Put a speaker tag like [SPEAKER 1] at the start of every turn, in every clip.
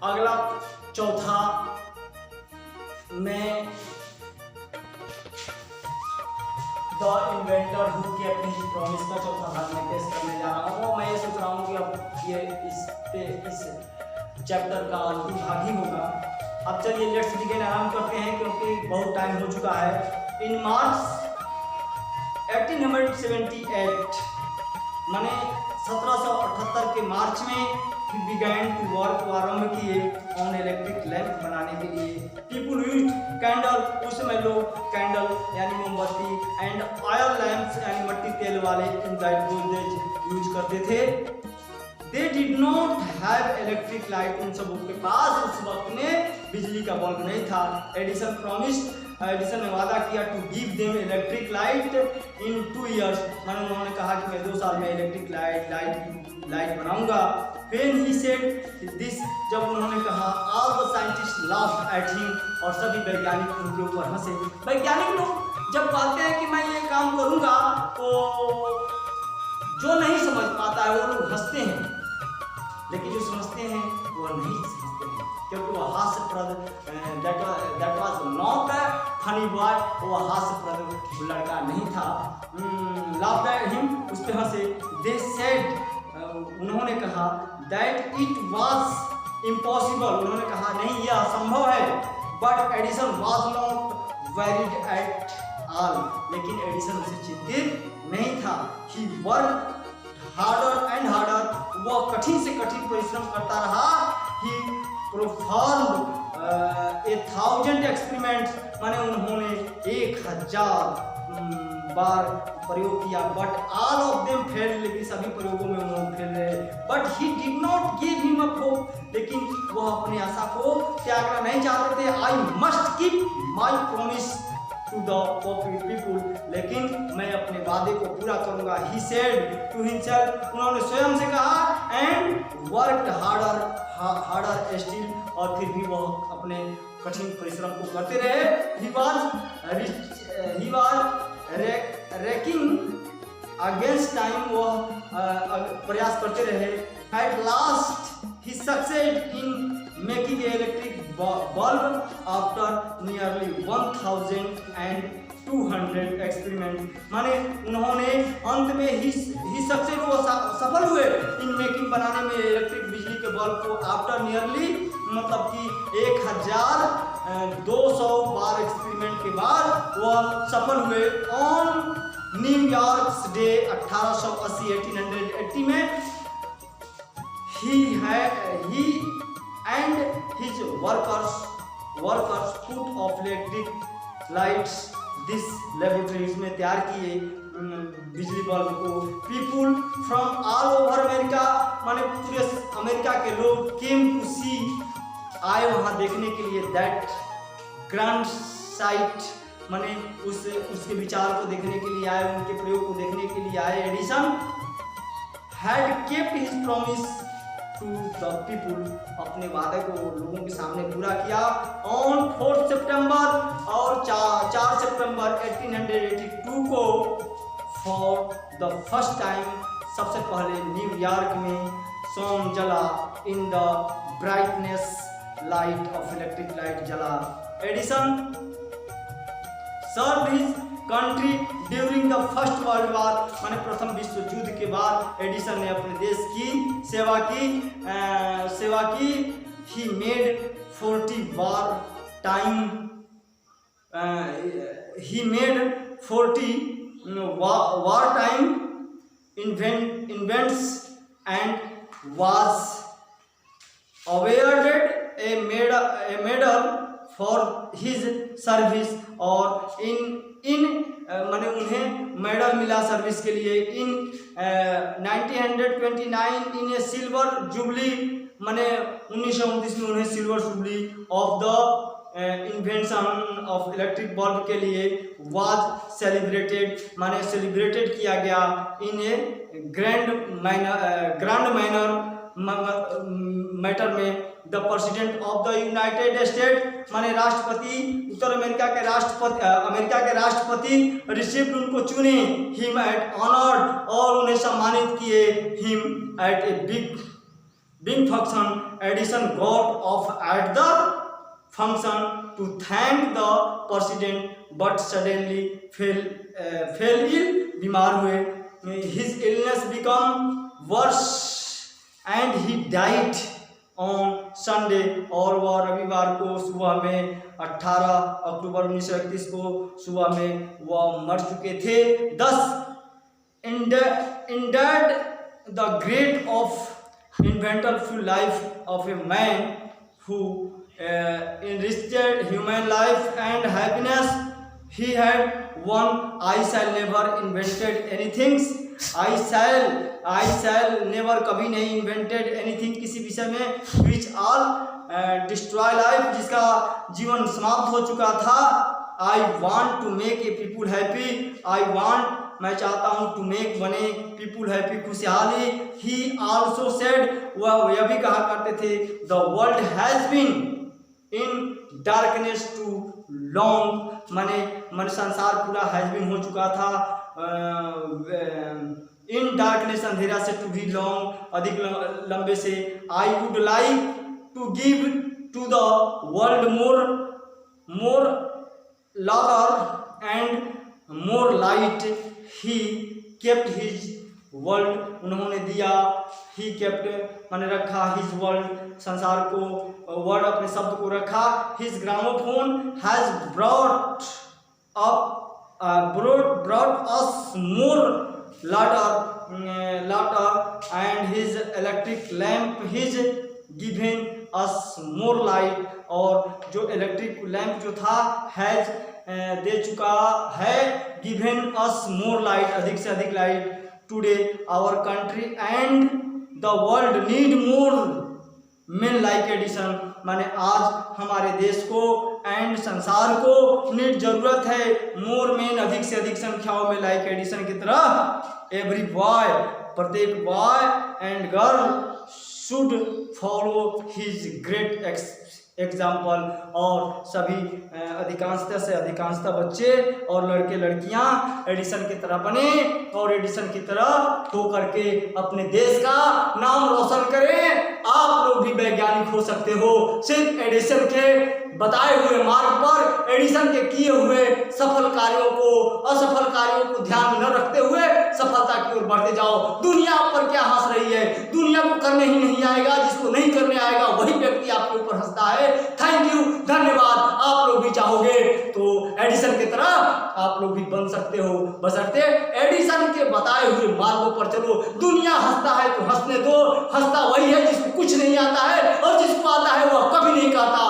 [SPEAKER 1] अगला चौथा मैं the inventor who kept his promise का चौथा भाग में पेश करने जा रहा हूँ। मैं ये सोच रहा हूँ कि अब ये इस चैप्टर का अंतिम भाग ही होगा। अब चलिए लेट्स बिगिन आराम करते हैं क्योंकि बहुत टाइम हो चुका है। इन मार्च 1878 माने 1778 के मार्च में ही बिगैन टू वर्क, वो आरंभ किए ऑन इलेक्ट्रिक लैंप बनाने के लिए। पीपुल यूज्ड कैंडल, उस समय लोग कैंडल यानी मोमबत्ती एंड ऑयल लैंप्स यानी मट्टी तेल वाले इन दैट यूज करते थे। They did not have electric light, उन सबों के पास उस वक्त में बिजली का बल्ब नहीं था। एडिसन ने वादा किया to give them electric light in 2 years, मैंने उन्होंने कहा कि मैं 2 साल में इलेक्ट्रिक लाइट बनाऊंगा। When he said this, जब उन्होंने कहा all the scientists laughed at him, और सभी वैज्ञानिक उनके ऊपर हंसे। वैज्ञानिक लोग जब कहते हैं कि मैं ये काम करूंगा तो जो नहीं समझ पाता है वो लोग हंसते हैं, लेकिन जो समझते हैं वो नहीं समझते हैं क्योंकि वो हास्यप्रद that was not a funny boy, वो हास्यप्रद लड़का नहीं था। laughed at him, उस पे हंसे। They said, उन्होंने कहा that it was impossible, उन्होंने कहा नहीं यह असंभव है। But Edison was not worried at all, लेकिन एडिसन उसे चिंतित नहीं था। He worked harder and harder, वह कठिन से कठिन परिश्रम करता रहा। He performed 1000 experiments, माने उन्होंने 1000 बार प्रयोग किया। But all of them fail, लेकिन सभी प्रयोगों में उन्होंने फेल रहे। But he did not give him up hope, लेकिन वह अपनी आशा को त्यागना नहीं चाहते थे। I must keep my promise to the people, लेकिन मैं अपने वादे को पूरा करूंगा। ही सेड टू हिमसेल्फ, उन्होंने स्वयं से कहा। एंड वर्कड हार्डर स्टिल, और फिर भी वह अपने कठिन परिश्रम को करते रहे। He was ranking against time, वह प्रयास करते रहे। At last he succeed in making electric bulb after nearly 1200 experiment, माने उन्होंने अंत में ही सक्सेड, वो सफल हुए इन मेकिंग बनाने में इलेक्ट्रिक बिजली के बल्ब को। आफ्टर नियरली मतलब कि 1200 बार एक्सपेरिमेंट के बाद वह सफल हुए। ऑन न्यूयॉर्क डे 1880 में he and his workers put of electric lights this laboratories में तैयार किए बिजली बल्ब को। People from all over America, माने पूरे अमेरिका के लोग केम टू सी, आए वहाँ देखने के लिए। दैट ग्रैंड साइट, माने उसके विचार को देखने के लिए आए, उनके प्रयोग को देखने के लिए आए। Edison had kept his promise to the people, अपने वादे को लोगों के सामने पूरा किया। ऑन 4 सितंबर, और 4 सितंबर 1882 को फॉर द फर्स्ट टाइम, सबसे पहले न्यूयॉर्क में सोम जला। In the brightness light of electric light जला। Edison serve his country during the first world war, माने प्रथम विश्व युद्ध के बाद एडिसन ने अपने देश की सेवा की। He made 40 war time invents and was awarded a medal for his service, और इन माने उन्हें मेडल मिला सर्विस के लिए। इन 1929 इन ए सिल्वर जुबली, माने 1929 में उन्हें silver jubilee of the invention of electric bulb के लिए वाज सेलिब्रेटेड, माने सेलिब्रेटेड किया गया। इन ए ग्रैंड मैटर में the president of the United state, माने राष्ट्रपति, उत्तर अमेरिका के राष्ट्रपति रिसीव्ड, उनको चुने। हिम एट ऑनर्ड, और उन्हें सम्मानित किए। Him at a big function Edison got off at the function to thank the president, but suddenly fell ill, बीमार हुए. His illness became worse and he died on Sunday, और वह रविवार को सुबह में 18 अक्टूबर 1931 को सुबह में वह मर चुके थे. Thus ended the great of eventful life of a man who enriched human life and happiness. He had one. I shall never invented anything. I shall never, कभी नहीं invented anything, किसी विषय में, which all destroy life, जिसका जीवन समाप्त हो चुका था. I want to make a people happy. I want, मैं चाहता हूँ, to make, बने, people happy, खुशहाली. He also said, वह यह भी कहा करते थे, the world has been in darkness too long, मन संसार पूरा has been हो चुका था, इन डार्कनेस, अंधेरा से, टू बी लॉन्ग, अधिक लंबे से. I would like to give to the world more larger and more light. He kept his world, उन्होंने दिया, ही केप्ट मैंने रखा, हिज वर्ल्ड, संसार को, वर्ड अपने शब्द को रखा. His gramophone has brought us more laughter and his electric lamp his given us more light, और जो इलेक्ट्रिक लैंप जो था हैज दे चुका है, given us more light, अधिक से अधिक light. Today our country and the world need more men like Edison, माने आज हमारे देश को एंड संसार को नीड जरूरत है मोर मेन, अधिक से अधिक संख्याओं में, लाइक एडिसन की तरह. एवरी बॉय, प्रत्येक boy and girl should follow his great example, और सभी अधिकांशतः से अधिकांशतः बच्चे और लड़के लड़कियां एडिसन की तरह बने और एडिसन की तरह होकर के अपने देश का नाम रोशन करें. आप लोग भी वैज्ञानिक हो सकते हो, सिर्फ एडिसन के बताए हुए मार्ग पर, एडिसन के किए हुए सफल कार्यों को, असफल कार्यों को ध्यान में न रखते हुए सफलता की ओर बढ़ते जाओ. दुनिया पर क्या हंस रही है? दुनिया को करने ही नहीं आएगा, जिसको नहीं करने आएगा वही व्यक्ति आपके ऊपर हंसता है. थैंक यू, धन्यवाद. आप लोग भी चाहोगे तो एडिसन की तरह आप लोग भी बन सकते हो, बशर्ते एडिसन के बताए हुए मार्गों पर चलो. दुनिया हंसता है तो हंसने दो, हंसता वही है जिसको कुछ नहीं आता है, और जिसको आता है वह कभी नहीं कहता.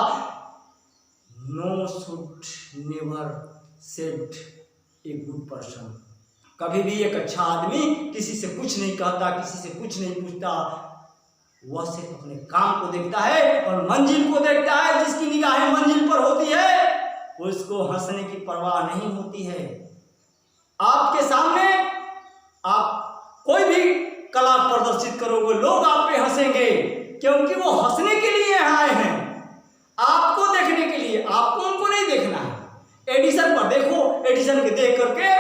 [SPEAKER 1] No should never said a good person, कभी भी एक अच्छा आदमी किसी से कुछ नहीं कहता, किसी से कुछ नहीं पूछता. वह सिर्फ अपने काम को देखता है और मंजिल को देखता है. जिसकी निगाहें मंजिल पर होती है उसको हंसने की परवाह नहीं होती है. आपके सामने आप कोई भी कला प्रदर्शित करोगे, लोग आप पे हंसेंगे, क्योंकि वो हंसने के लिए आए हैं, आपको देखने के लिए. आपको उनको नहीं देखना है. एडिसन पर देखो, एडिसन के देख करके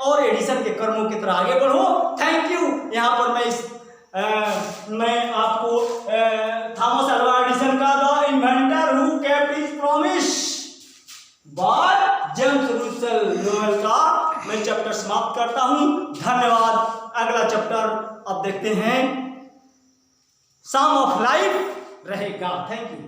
[SPEAKER 1] और एडिसन के कर्मों की तरह आगे बढ़ो. Thank you. यहाँ पर मैं आपको थॉमस अल्वा एडिसन का the inventor who kept his promise by James Russell Lowell का मैं चैप्टर समाप्त करता हूं. धन्यवाद. अगला चैप्टर अब देखते हैं, सम ऑफ लाइफ रहेगा. Thank you.